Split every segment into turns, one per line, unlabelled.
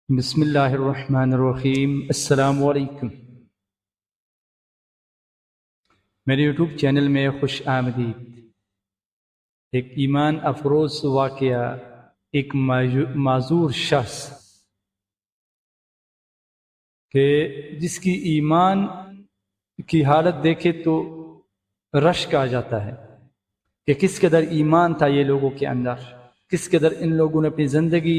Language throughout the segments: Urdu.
بسم اللہ الرحمن الرحیم۔ السلام علیکم۔ میرے یوٹیوب چینل میں خوش آمدید۔ ایک ایمان افروز واقعہ، ایک معذور شخص کہ جس کی ایمان کی حالت دیکھے تو رشک آ جاتا ہے کہ کس قدر ایمان تھا یہ لوگوں کے اندر، کس قدر ان لوگوں نے اپنی زندگی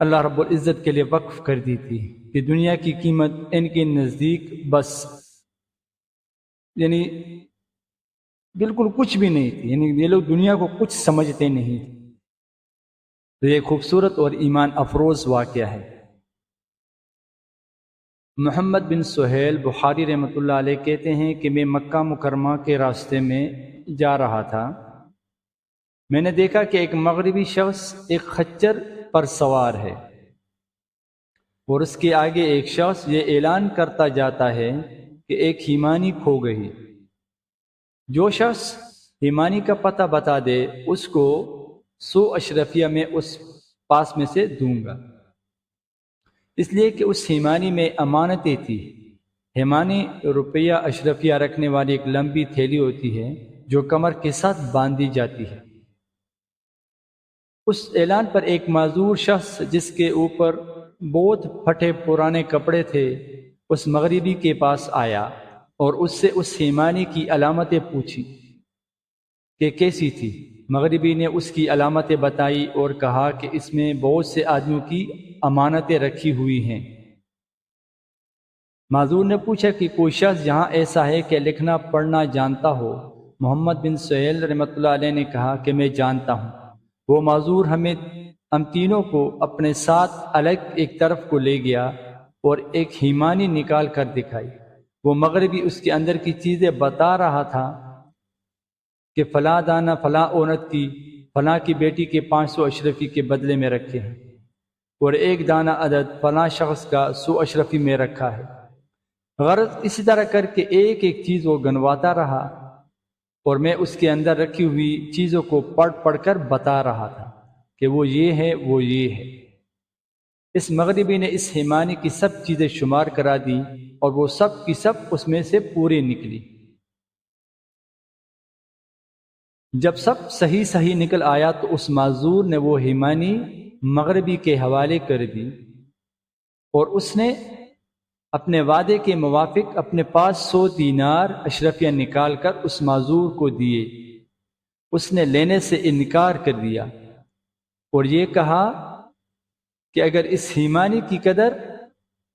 اللہ رب العزت کے لیے وقف کر دی تھی کہ دنیا کی قیمت ان کے نزدیک بس یعنی بالکل کچھ بھی نہیں تھی، یعنی یہ لوگ دنیا کو کچھ سمجھتے نہیں تھے۔ تو یہ خوبصورت اور ایمان افروز واقعہ ہے۔ محمد بن سہیل بخاری رحمۃ اللہ علیہ کہتے ہیں کہ میں مکہ مکرمہ کے راستے میں جا رہا تھا، میں نے دیکھا کہ ایک مغربی شخص ایک خچر پر سوار ہے اور اس کے آگے ایک شخص یہ اعلان کرتا جاتا ہے کہ ایک ہیمانی کھو گئی، جو شخص ہیمانی کا پتہ بتا دے اس کو 100 اشرفیہ میں اس پاس میں سے دوں گا، اس لیے کہ اس ہیمانی میں امانتیں تھی۔ ہیمانی روپیہ اشرفیہ رکھنے والی ایک لمبی تھیلی ہوتی ہے جو کمر کے ساتھ باندھی جاتی ہے۔ اس اعلان پر ایک معذور شخص جس کے اوپر بہت پھٹے پرانے کپڑے تھے اس مغربی کے پاس آیا اور اس سے اس ہیمانی کی علامتیں پوچھی کہ کیسی تھی۔ مغربی نے اس کی علامتیں بتائی اور کہا کہ اس میں بہت سے آدمیوں کی امانتیں رکھی ہوئی ہیں۔ معذور نے پوچھا کہ کوئی شخص یہاں ایسا ہے کہ لکھنا پڑھنا جانتا ہو؟ محمد بن سہیل رحمۃ اللہ علیہ نے کہا کہ میں جانتا ہوں۔ وہ معذور ہم تینوں کو اپنے ساتھ الگ ایک طرف کو لے گیا اور ایک ہیمانی نکال کر دکھائی۔ وہ مغربی اس کے اندر کی چیزیں بتا رہا تھا کہ فلاں دانہ فلاں عورت کی فلاں کی بیٹی کے 500 اشرفی کے بدلے میں رکھے ہیں اور ایک دانہ عدد فلاں شخص کا 100 اشرفی میں رکھا ہے۔ غرض اسی طرح کر کے ایک ایک چیز وہ گنواتا رہا اور میں اس کے اندر رکھی ہوئی چیزوں کو پڑھ کر بتا رہا تھا کہ وہ یہ ہے وہ یہ ہے۔ اس مغربی نے اس ہیمانی کی سب چیزیں شمار کرا دی اور وہ سب کی سب اس میں سے پوری نکلی۔ جب سب صحیح نکل آیا تو اس معذور نے وہ ہیمانی مغربی کے حوالے کر دی اور اس نے اپنے وعدے کے موافق اپنے پاس 100 دینار اشرفیہ نکال کر اس معذور کو دیے۔ اس نے لینے سے انکار کر دیا اور یہ کہا کہ اگر اس ہیمانی کی قدر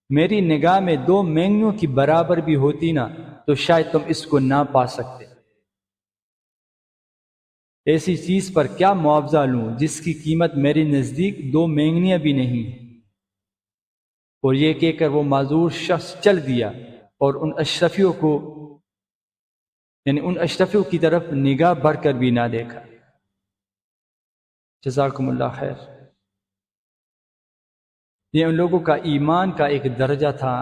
میری نگاہ میں 2 مینگنوں کی برابر بھی ہوتی نا تو شاید تم اس کو نہ پا سکتے۔ ایسی چیز پر کیا معاوضہ لوں جس کی قیمت میرے نزدیک 2 مینگنیاں بھی نہیں۔ اور یہ کہہ کر وہ معذور شخص چل دیا اور ان اشرفیوں کی طرف نگاہ بڑھ کر بھی نہ دیکھا۔ جزاکم اللہ خیر۔ یہ ان لوگوں کا ایمان کا ایک درجہ تھا،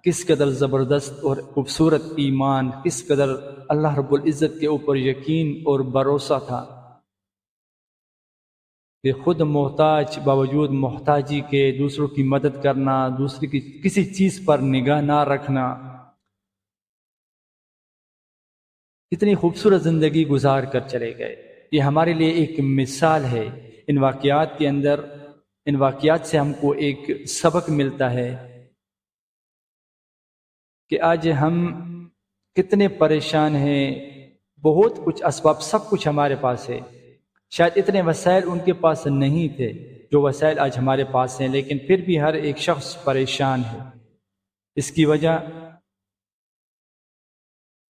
کس قدر زبردست اور خوبصورت ایمان، کس قدر اللہ رب العزت کے اوپر یقین اور بھروسہ تھا کہ خود محتاج باوجود محتاجی کے دوسروں کی مدد کرنا، دوسرے کی کسی چیز پر نگاہ نہ رکھنا، کتنی خوبصورت زندگی گزار کر چلے گئے۔ یہ ہمارے لیے ایک مثال ہے۔ ان واقعات سے ہم کو ایک سبق ملتا ہے کہ آج ہم کتنے پریشان ہیں، بہت کچھ اسباب سب کچھ ہمارے پاس ہے، شاید اتنے وسائل ان کے پاس نہیں تھے جو وسائل آج ہمارے پاس ہیں، لیکن پھر بھی ہر ایک شخص پریشان ہے۔ اس کی وجہ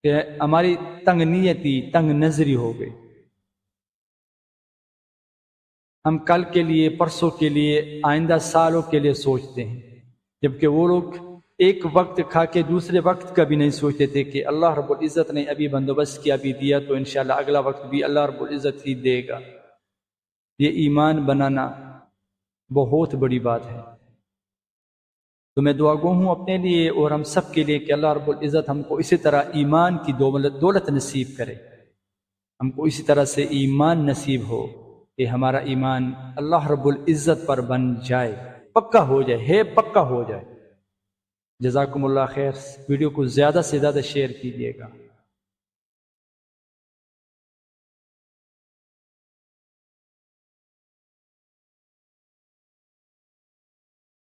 کہ ہماری تنگ نیتی، تنگ نظری ہو گئی۔ ہم کل کے لیے، پرسوں کے لیے، آئندہ سالوں کے لیے سوچتے ہیں، جبکہ وہ لوگ ایک وقت کھا کے دوسرے وقت کا بھی نہیں سوچتے تھے کہ اللہ رب العزت نے ابھی بندوبست کیا، بھی دیا تو انشاءاللہ اگلا وقت بھی اللہ رب العزت ہی دے گا۔ یہ ایمان بنانا بہت بڑی بات ہے۔ تو میں دعا گو ہوں اپنے لیے اور ہم سب کے لیے کہ اللہ رب العزت ہم کو اسی طرح ایمان کی دولت نصیب کرے، ہم کو اسی طرح سے ایمان نصیب ہو کہ ہمارا ایمان اللہ رب العزت پر بن جائے۔ پکا ہو جائے، ہے پکا ہو جائے۔ جزاکم اللہ خیر، ویڈیو کو زیادہ سے زیادہ شیئر کیجیے گا۔